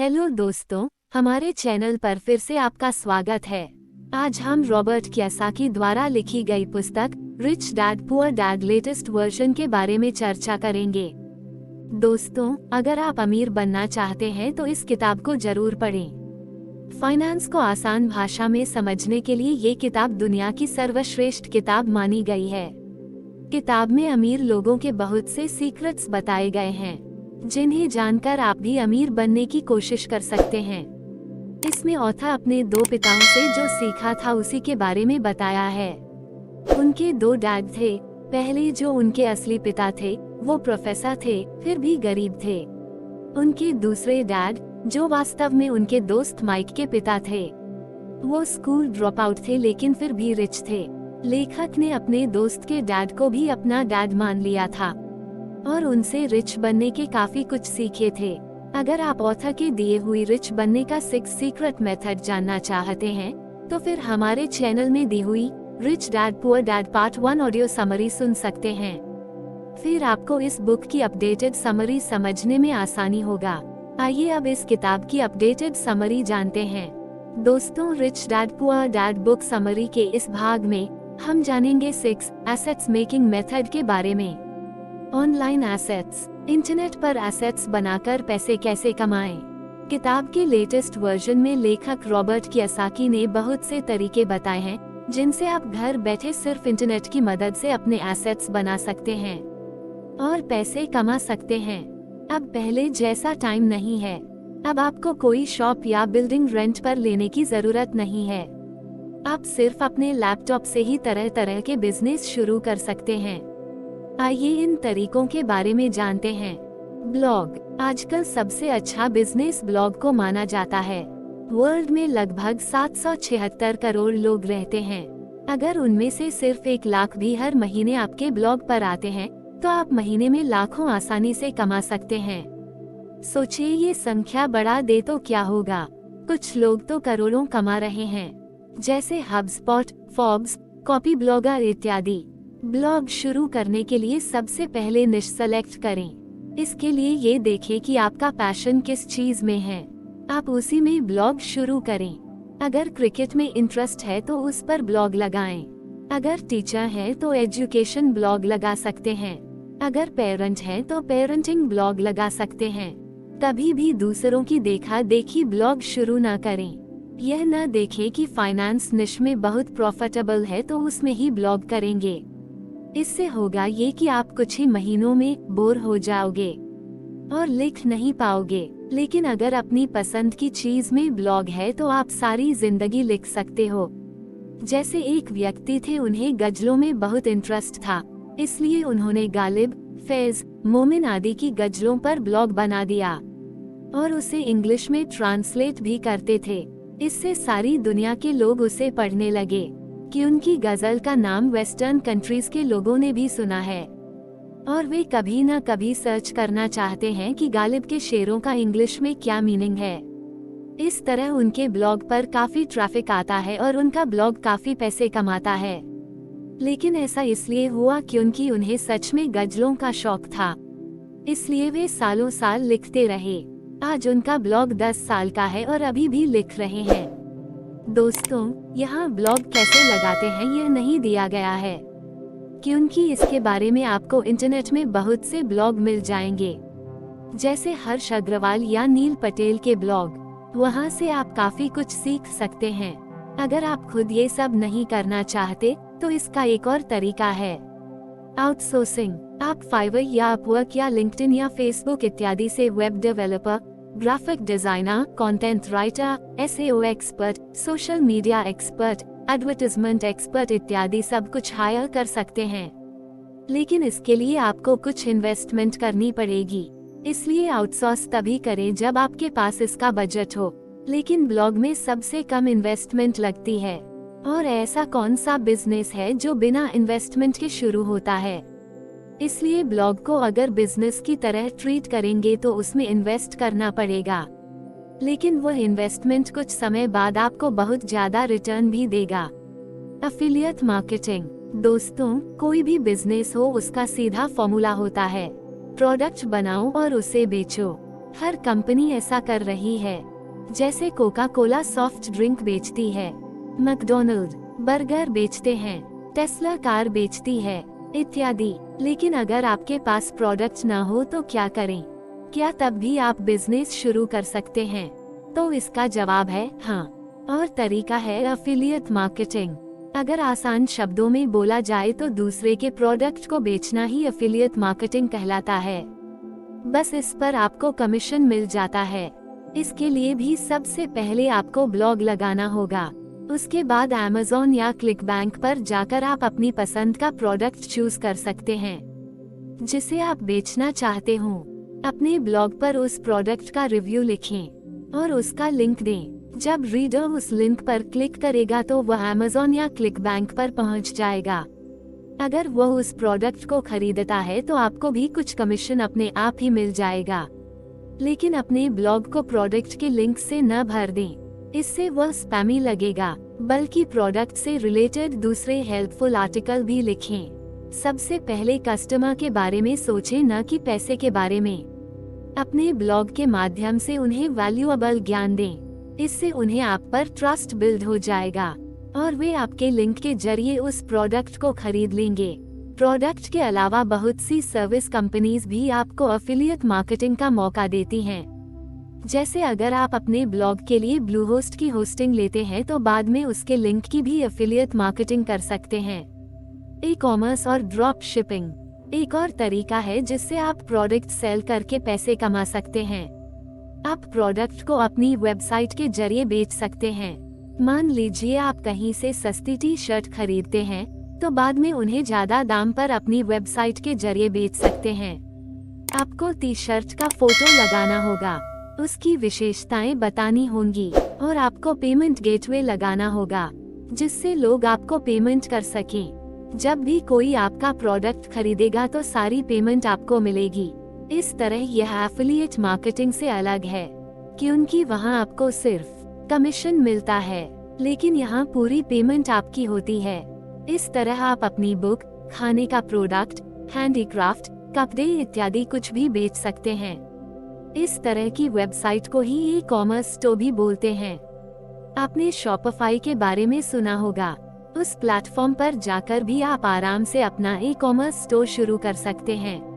Hello दोस्तों, हमारे channel पर फिर से आपका स्वागत है। आज हम रॉबर्ट कियोसाकी द्वारा लिखी गई पुस्तक rich dad poor dad latest version के बारे में चर्चा करेंगे। दोस्तों, अगर आप अमीर बनना चाहते हैं तो इस किताब को जरूर पढ़ें। फाइनेंस को आसान भाषा में समझने के लिए ये किताब दुनिया की सर्वश्रेष्ठ किताब मानी गई है। किताब में अमीर लोगों के बहुत से सीक्रेट्स बताए गए हैं, जिन्हें जानकर आप भी अमीर बनने की कोशिश कर सकते हैं। इसमें ऑथर अपने दो पिताओं से जो सीखा था उसी के बारे में बताया है। उनके दो डैड थे। पहले जो उनके असली पिता थे वो प्रोफेसर थे, फिर भी गरीब थे। उनके दूसरे डैड, जो वास्तव में उनके दोस्त माइक के पिता थे, वो स्कूल ड्रॉप आउट थे लेकिन फिर भी रिच थे। लेखक ने अपने दोस्त के डैड को भी अपना डैड मान लिया था और उनसे रिच बनने के काफी कुछ सीखे थे। अगर आप ऑथर के दिए हुई रिच बनने का 6 सीक्रेट मेथड जानना चाहते हैं तो फिर हमारे चैनल में दी हुई rich dad poor dad part 1 audio summary सुन सकते हैं। फिर आपको इस बुक की अपडेटेड समरी समझने में आसानी होगा। आइए अब इस किताब की अपडेटेड समरी जानते हैं। दोस्तों, rich dad poor dad book summary के इस भाग में हम जानेंगे 6 एसेट्स मेकिंग मेथड के बारे में। ऑनलाइन एसेट्स, इंटरनेट पर एसेट्स बनाकर पैसे कैसे कमाएं। किताब के लेटेस्ट वर्जन में लेखक रॉबर्ट कियोसाकी ने बहुत से तरीके बताए हैं जिनसे आप घर बैठे सिर्फ इंटरनेट की मदद से अपने एसेट्स बना सकते हैं और पैसे कमा सकते हैं। अब पहले जैसा टाइम नहीं है। अब आपको कोई शॉप या बिल्डिंग रेंट पर लेने की जरूरत नहीं है। आप सिर्फ अपने लैपटॉप से ही तरह तरह के बिजनेस शुरू कर सकते हैं। आइए इन तरीकों के बारे में जानते हैं। ब्लॉग, आजकल सबसे अच्छा बिजनेस ब्लॉग को माना जाता है। वर्ल्ड में लगभग 776 करोड़ लोग रहते हैं। अगर उनमें से सिर्फ 1 लाख भी हर महीने आपके ब्लॉग पर आते हैं तो आप महीने में लाखों आसानी से कमा सकते हैं। सोचिए, ये संख्या बढ़ा दे तो क्या होगा। कुछ लोग तो करोड़ों कमा रहे हैं, जैसे हबस्पॉट, फॉर्ब्स, कॉपी ब्लॉगर इत्यादि। ब्लॉग शुरू करने के लिए सबसे पहले निश सेलेक्ट करें। इसके लिए ये देखें कि आपका पैशन किस चीज में है, आप उसी में ब्लॉग शुरू करें। अगर क्रिकेट में इंटरेस्ट है तो उस पर ब्लॉग लगाएं। अगर टीचर है तो एजुकेशन ब्लॉग लगा सकते हैं। अगर पेरेंट है तो पेरेंटिंग ब्लॉग लगा सकते हैं। कभी भी दूसरों की देखा देखी ब्लॉग शुरू न करें। यह न देखें कि फाइनेंस निश में बहुत प्रॉफिटेबल है तो उसमें ही ब्लॉग करेंगे। इससे होगा ये कि आप कुछ ही महीनों में बोर हो जाओगे और लिख नहीं पाओगे। लेकिन अगर अपनी पसंद की चीज में ब्लॉग है तो आप सारी जिंदगी लिख सकते हो। जैसे एक व्यक्ति थे, उन्हें गजलों में बहुत इंटरेस्ट था, इसलिए उन्होंने गालिब, फैज, मोमिन आदि की गजलों पर ब्लॉग बना दिया और उसे इंग्लिश में ट्रांसलेट भी करते थे। इससे सारी दुनिया के लोग उसे पढ़ने लगे कि उनकी गजल का नाम वेस्टर्न कंट्रीज के लोगों ने भी सुना है और वे कभी न कभी सर्च करना चाहते हैं कि गालिब के शेरों का इंग्लिश में क्या मीनिंग है। इस तरह उनके ब्लॉग पर काफी ट्रैफिक आता है और उनका ब्लॉग काफी पैसे कमाता है। लेकिन ऐसा इसलिए हुआ क्योंकि उन्हें सच में गजलों का शौक था, इसलिए वे सालों साल लिखते रहे। आज उनका ब्लॉग 10 साल का है और अभी भी लिख रहे हैं। दोस्तों, यहाँ ब्लॉग कैसे लगाते हैं यह नहीं दिया गया है, क्योंकि इसके बारे में आपको इंटरनेट में बहुत से ब्लॉग मिल जाएंगे, जैसे हर्ष अग्रवाल या नील पटेल के ब्लॉग। वहाँ से आप काफी कुछ सीख सकते हैं। अगर आप खुद ये सब नहीं करना चाहते तो इसका एक और तरीका है आउटसोर्सिंग। आप फाइवर या अपवर्क या लिंक्डइन या फेसबुक इत्यादि से web developer, graphic designer, content writer, SEO expert, social media expert, advertisement expert इत्यादि सब कुछ हायर कर सकते हैं। लेकिन इसके लिए आपको कुछ इन्वेस्टमेंट करनी पड़ेगी, इसलिए आउटसोर्स तभी करें जब आपके पास इसका बजट हो। लेकिन ब्लॉग में सबसे कम इन्वेस्टमेंट लगती है। और ऐसा कौन सा बिजनेस है जो बिना इन्वेस्टमेंट के शुरू होता है? इसलिए ब्लॉग को अगर बिजनेस की तरह ट्रीट करेंगे तो उसमें इन्वेस्ट करना पड़ेगा, लेकिन वह इन्वेस्टमेंट कुछ समय बाद आपको बहुत ज्यादा रिटर्न भी देगा। एफिलिएट मार्केटिंग, दोस्तों, कोई भी बिजनेस हो उसका सीधा फॉर्मूला होता है, प्रोडक्ट बनाओ और उसे बेचो। हर कंपनी ऐसा कर रही है। जैसे कोका कोला सॉफ्ट ड्रिंक बेचती है, मैकडॉनल्ड बर्गर बेचते हैं, टेस्ला कार बेचती है, इत्यादि। लेकिन अगर आपके पास प्रोडक्ट ना हो तो क्या करें? क्या तब भी आप बिजनेस शुरू कर सकते हैं? तो इसका जवाब है हाँ। और तरीका है एफिलिएट मार्केटिंग। अगर आसान शब्दों में बोला जाए तो दूसरे के प्रोडक्ट को बेचना ही एफिलिएट मार्केटिंग कहलाता है। बस इस पर आपको कमीशन मिल जाता है। इसके लिए भी सबसे पहले आपको ब्लॉग लगाना होगा। उसके बाद Amazon या क्लिकबैंक पर जाकर आप अपनी पसंद का प्रोडक्ट चूज कर सकते हैं जिसे आप बेचना चाहते हो। अपने ब्लॉग पर उस प्रोडक्ट का रिव्यू लिखें और उसका लिंक दें। जब रीडर उस लिंक पर क्लिक करेगा तो वह Amazon या क्लिकबैंक पर पहुंच जाएगा। अगर वह उस प्रोडक्ट को खरीदता है तो आपको भी कुछ कमीशन अपने आप ही मिल जाएगा। लेकिन अपने ब्लॉग को प्रोडक्ट के लिंक से न भर दें, इससे वह स्पैमी लगेगा। बल्कि प्रोडक्ट से रिलेटेड दूसरे हेल्पफुल आर्टिकल भी लिखें। सबसे पहले कस्टमर के बारे में सोचें, न कि पैसे के बारे में। अपने ब्लॉग के माध्यम से उन्हें वैल्यूएबल ज्ञान दें। इससे उन्हें आप पर ट्रस्ट बिल्ड हो जाएगा और वे आपके लिंक के जरिए उस प्रोडक्ट को खरीद लेंगे। प्रोडक्ट के अलावा बहुत सी सर्विस कंपनीज भी आपको एफिलिएट मार्केटिंग का मौका देती हैं। जैसे अगर आप अपने ब्लॉग के लिए ब्लूहोस्ट की होस्टिंग लेते हैं तो बाद में उसके लिंक की भी एफिलिएट मार्केटिंग कर सकते हैं। ई-कॉमर्स और ड्रॉप शिपिंग एक और तरीका है जिससे आप प्रोडक्ट सेल करके पैसे कमा सकते हैं। आप प्रोडक्ट को अपनी वेबसाइट के जरिए बेच सकते हैं। मान लीजिए आप कहीं से सस्ती टी शर्ट खरीदते हैं तो बाद में उन्हें ज्यादा दाम पर अपनी वेबसाइट के जरिए बेच सकते हैं। आपको टी शर्ट का फोटो लगाना होगा, उसकी विशेषताएं बतानी होंगी और आपको पेमेंट गेटवे लगाना होगा जिससे लोग आपको पेमेंट कर सकें। जब भी कोई आपका प्रोडक्ट खरीदेगा तो सारी पेमेंट आपको मिलेगी। इस तरह यह एफिलिएट मार्केटिंग से अलग है क्योंकि वहां आपको सिर्फ कमीशन मिलता है, लेकिन यहाँ पूरी पेमेंट आपकी होती है। इस तरह आप अपनी बुक, खाने का प्रोडक्ट, हैंडीक्राफ्ट, कपड़े इत्यादि कुछ भी बेच सकते हैं। इस तरह की वेबसाइट को ही ई-कॉमर्स स्टोर भी बोलते हैं। आपने शॉपिफाई के बारे में सुना होगा। उस प्लेटफॉर्म पर जाकर भी आप आराम से अपना ई-कॉमर्स स्टोर शुरू कर सकते हैं।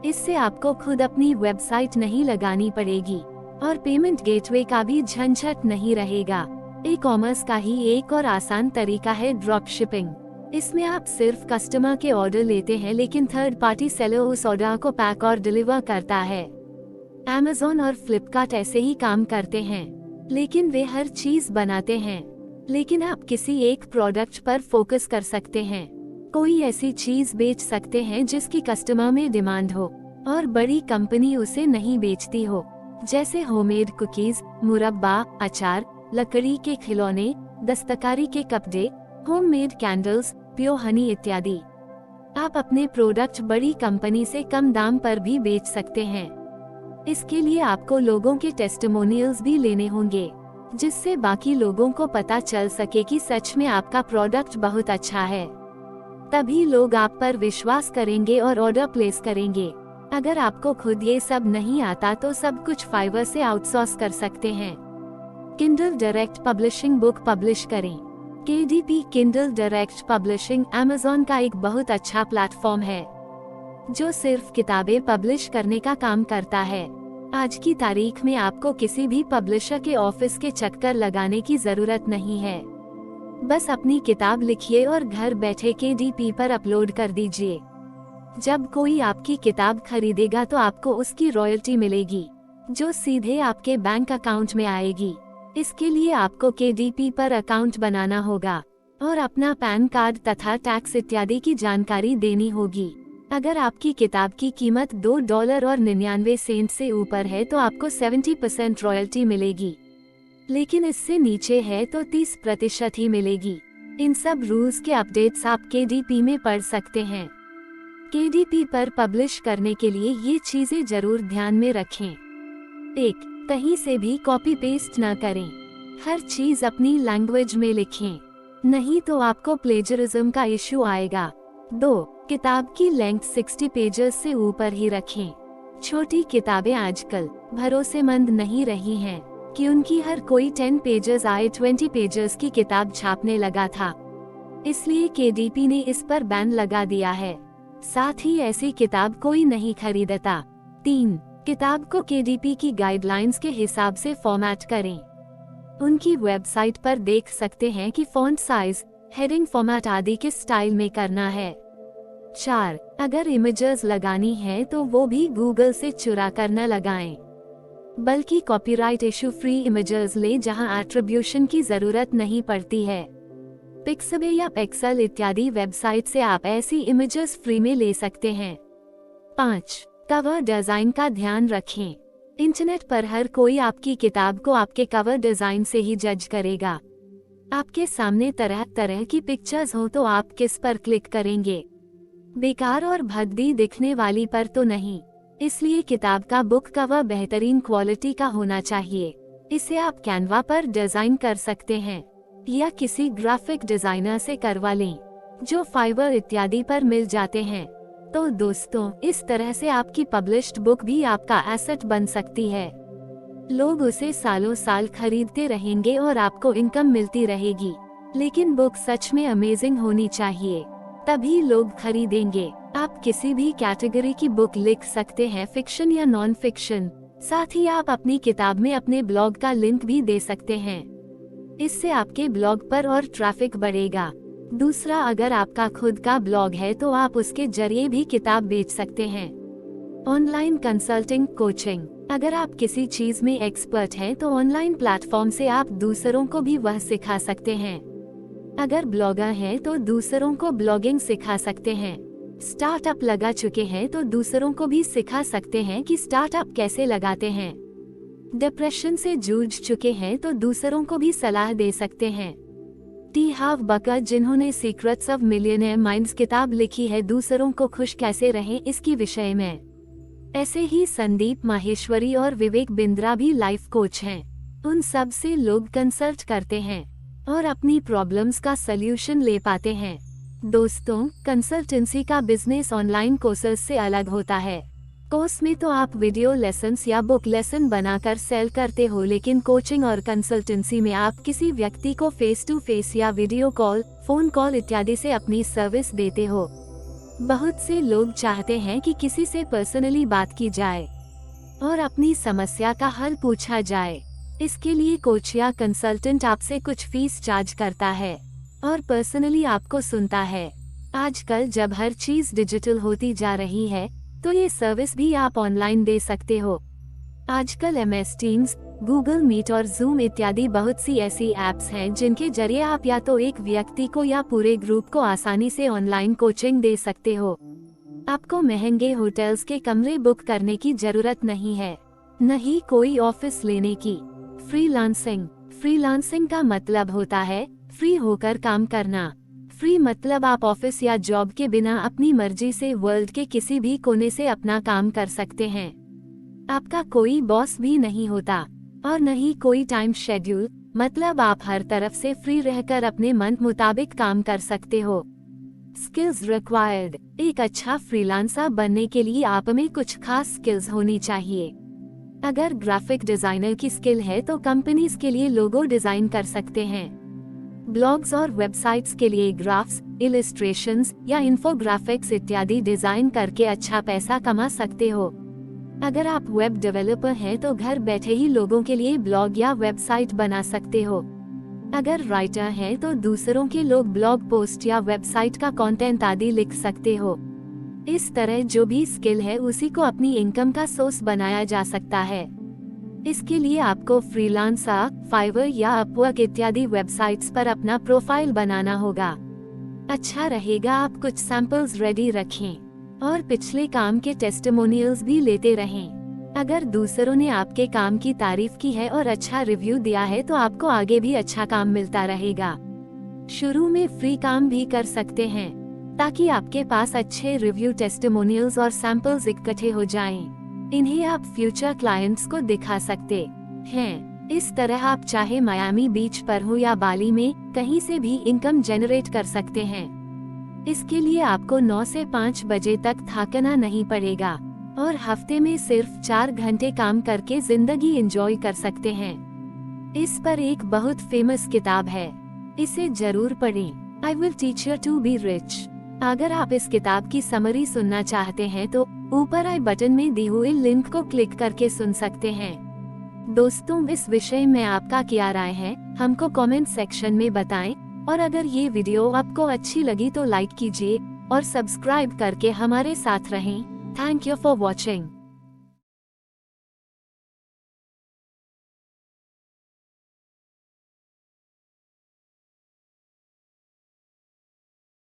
इससे आपको खुद अपनी वेबसाइट नहीं लगानी पड़ेगी और पेमेंट गेटवे का भी झंझट नहीं रहेगा। ई-कॉमर्स का ही एक और आसान तरीका है ड्रॉप शिपिंग। इसमें आप सिर्फ कस्टमर के ऑर्डर लेते हैं लेकिन थर्ड पार्टी सेलर उस ऑर्डर को पैक और डिलीवर करता है। Amazon और फ्लिपकार्ट ऐसे ही काम करते हैं, लेकिन वे हर चीज बनाते हैं। लेकिन आप किसी एक प्रोडक्ट पर फोकस कर सकते हैं। कोई ऐसी चीज बेच सकते हैं जिसकी कस्टमर में डिमांड हो और बड़ी कंपनी उसे नहीं बेचती हो, जैसे होममेड कुकीज, मुरब्बा, अचार, लकड़ी के खिलौने, दस्तकारी के कपड़े, होममेड कैंडल्स, प्योर हनी इत्यादि। आप अपने प्रोडक्ट बड़ी कंपनी से कम दाम पर भी बेच सकते हैं। इसके लिए आपको लोगों के टेस्टिमोनियल्स भी लेने होंगे जिससे बाकी लोगों को पता चल सके कि सच में आपका प्रोडक्ट बहुत अच्छा है। तभी लोग आप पर विश्वास करेंगे और ऑर्डर प्लेस करेंगे। अगर आपको खुद ये सब नहीं आता तो सब कुछ फाइवर से आउटसोर्स कर सकते हैं। Kindle direct publishing book publish करें। KDP Kindle direct publishing Amazon का एक बहुत अच्छा प्लेटफॉर्म है जो सिर्फ किताबें पब्लिश करने का काम करता है। आज की तारीख में आपको किसी भी पब्लिशर के ऑफिस के चक्कर लगाने की जरूरत नहीं है। बस अपनी किताब लिखिए और घर बैठे KDP पर अपलोड कर दीजिए। जब कोई आपकी किताब खरीदेगा तो आपको उसकी रॉयल्टी मिलेगी जो सीधे आपके बैंक अकाउंट में आएगी। इसके लिए आपको KDP पर अकाउंट बनाना होगा और अपना पैन कार्ड तथा टैक्स इत्यादि की जानकारी देनी होगी। अगर आपकी किताब की कीमत $2.99 से ऊपर है तो आपको 70% रॉयल्टी मिलेगी, लेकिन इससे नीचे है तो 30% ही मिलेगी। इन सब रूल्स के अपडेट्स आप KDP में पढ़ सकते हैं। KDP पर पब्लिश करने के लिए ये चीजें जरूर ध्यान में रखें। 1. कहीं से भी कॉपी पेस्ट न करें। हर चीज अपनी लैंग्वेज में लिखें, नहीं तो आपको प्लेजरिज्म का इश्यू आएगा। 2. किताब की लेंथ 60 पेजेस से ऊपर ही रखें। छोटी किताबें आजकल भरोसेमंद नहीं रही हैं, कि उनकी हर कोई 10 पेजेस आए 20 पेजेस की किताब छापने लगा था। इसलिए KDP ने इस पर बैन लगा दिया है। साथ ही ऐसी किताब कोई नहीं खरीदता। 3. किताब को KDP की गाइडलाइंस के हिसाब से फॉर्मेट करें। उनकी वेबसाइट पर देख सकते हैं कि फॉन्ट साइज, हेडिंग फॉर्मेट आदि किस स्टाइल में करना है। 4. अगर इमेजेस लगानी है तो वो भी गूगल से चुरा कर न लगाएं, बल्कि कॉपीराइट इशू फ्री इमेजेस लें जहां एट्रीब्यूशन की जरूरत नहीं पड़ती है। पिक्सबे या पिक्सल इत्यादि वेबसाइट से आप ऐसी इमेजेस फ्री में ले सकते हैं। 5. कवर डिजाइन का ध्यान रखें। इंटरनेट पर हर कोई आपकी किताब को आपके कवर डिजाइन से ही जज करेगा। आपके सामने तरह तरह की पिक्चर्स हो तो आप किस पर क्लिक करेंगे? बेकार और भद्दी दिखने वाली पर तो नहीं। इसलिए किताब का बुक कवर बेहतरीन क्वालिटी का होना चाहिए। इसे आप कैनवा पर डिजाइन कर सकते हैं या किसी ग्राफिक डिजाइनर से करवा लें, जो फाइवर इत्यादि पर मिल जाते हैं। तो दोस्तों, इस तरह से आपकी पब्लिश्ड बुक भी आपका एसेट बन सकती है। लोग उसे सालों साल खरीदते रहेंगे और आपको इनकम मिलती रहेगी। लेकिन बुक सच में अमेजिंग होनी चाहिए, तभी लोग खरीदेंगे। आप किसी भी कैटेगरी की बुक लिख सकते हैं, फिक्शन या नॉन फिक्शन। साथ ही आप अपनी किताब में अपने ब्लॉग का लिंक भी दे सकते हैं। इससे आपके ब्लॉग पर और ट्रैफिक बढ़ेगा। दूसरा, अगर आपका खुद का ब्लॉग है तो आप उसके जरिए भी किताब बेच सकते हैं। Online consulting, coaching. अगर आप किसी चीज में एक्सपर्ट हैं तो ऑनलाइन प्लेटफॉर्म से आप दूसरों को भी वह सिखा सकते हैं। अगर ब्लॉगर हैं तो दूसरों को ब्लॉगिंग सिखा सकते हैं। स्टार्टअप लगा चुके हैं तो दूसरों को भी सिखा सकते हैं कि स्टार्टअप कैसे लगाते हैं। डिप्रेशन से जूझ चुके हैं तो दूसरों को भी सलाह दे सकते हैं। टी हार्व बकर, जिन्होंने सीक्रेट्स ऑफ मिलियनेयर माइंड्स किताब लिखी है, दूसरों को खुश कैसे रहें इसकी विषय में। ऐसे ही संदीप माहेश्वरी और विवेक बिंद्रा भी लाइफ कोच हैं। उन सब से लोग कंसल्ट करते हैं और अपनी प्रॉब्लम्स का सल्यूशन ले पाते हैं। दोस्तों, कंसल्टेंसी का बिजनेस ऑनलाइन कोर्सेज से अलग होता है। कोर्स में तो आप वीडियो लेसन्स या बुक लेसन बनाकर सेल करते हो, लेकिन कोचिंग और कंसल्टेंसी में आप किसी व्यक्ति को फेस टू फेस या वीडियो कॉल, फोन कॉल इत्यादि से अपनी सर्विस देते हो। बहुत से लोग चाहते हैं कि किसी से पर्सनली बात की जाए और अपनी समस्या का हल पूछा जाए। इसके लिए कोच या कंसल्टेंट आपसे कुछ फीस चार्ज करता है और पर्सनली आपको सुनता है। आजकल जब हर चीज डिजिटल होती जा रही है तो ये सर्विस भी आप ऑनलाइन दे सकते हो। आजकल MS टीम्स, गूगल मीट और जूम इत्यादि बहुत सी ऐसी एप्स हैं जिनके जरिए आप या तो एक व्यक्ति को या पूरे ग्रुप को आसानी से ऑनलाइन कोचिंग दे सकते हो। आपको महंगे होटल्स के कमरे बुक करने की जरूरत नहीं है, न ही कोई ऑफिस लेने की। फ्रीलांसिंग का मतलब होता है फ्री होकर काम करना। फ्री मतलब आप ऑफिस या जॉब के बिना अपनी मर्जी से वर्ल्ड के किसी भी कोने से अपना काम कर सकते हैं। आपका कोई बॉस भी नहीं होता और न ही कोई टाइम शेड्यूल, मतलब आप हर तरफ से फ्री रहकर अपने मन मुताबिक काम कर सकते हो। Skills required. एक अच्छा फ्रीलांसर बनने के लिए आप में कुछ खास स्किल्स होनी चाहिए। अगर ग्राफिक डिजाइनर की स्किल है तो कंपनीज के लिए लोगो डिजाइन कर सकते हैं। ब्लॉग्स और वेबसाइट्स के लिए ग्राफ्स, इलस्ट्रेशंस या इन्फोग्राफिक्स इत्यादि डिजाइन करके अच्छा पैसा कमा सकते हो। अगर आप वेब डेवलपर हैं तो घर बैठे ही लोगों के लिए ब्लॉग या वेबसाइट बना सकते हो। अगर राइटर हैं तो दूसरों के लोग ब्लॉग पोस्ट या वेबसाइट का कंटेंट आदि लिख सकते हो। इस तरह जो भी स्किल है उसी को अपनी इनकम का सोर्स बनाया जा सकता है। इसके लिए आपको फ्रीलांसर, फाइवर या अपवर्क इत्यादि वेबसाइट्स पर अपना प्रोफाइल बनाना होगा। अच्छा रहेगा आप कुछ सैंपल्स रेडी रखें और पिछले काम के टेस्टिमोनियल्स भी लेते रहें। अगर दूसरों ने आपके काम की तारीफ की है और अच्छा रिव्यू दिया है तो आपको आगे भी अच्छा काम मिलता रहेगा। शुरू में फ्री काम भी कर सकते हैं ताकि आपके पास अच्छे रिव्यू, टेस्टिमोनियल्स और सैंपल्स इकट्ठे हो जाएं। इन्हें आप फ्यूचर क्लाइंट्स को दिखा सकते हैं। इस तरह आप चाहे मायामी बीच पर हो या बाली में, कहीं से भी इनकम जनरेट कर सकते हैं। इसके लिए आपको 9 से 5 बजे तक थकना नहीं पड़ेगा और हफ्ते में सिर्फ 4 घंटे काम करके जिंदगी एंजॉय कर सकते हैं। इस पर एक बहुत फेमस किताब है, इसे जरूर पढ़ें। I will teach you to be rich. अगर आप इस किताब की समरी सुनना चाहते हैं तो ऊपर आई बटन में दी हुई लिंक को क्लिक करके सुन सकते हैं। दोस्तों, इस विषय में आपका क्या राय है, हमको कमेंट सेक्शन में बताएं। और अगर ये वीडियो आपको अच्छी लगी तो लाइक कीजिए और सब्सक्राइब करके हमारे साथ रहें। Thank you for watching.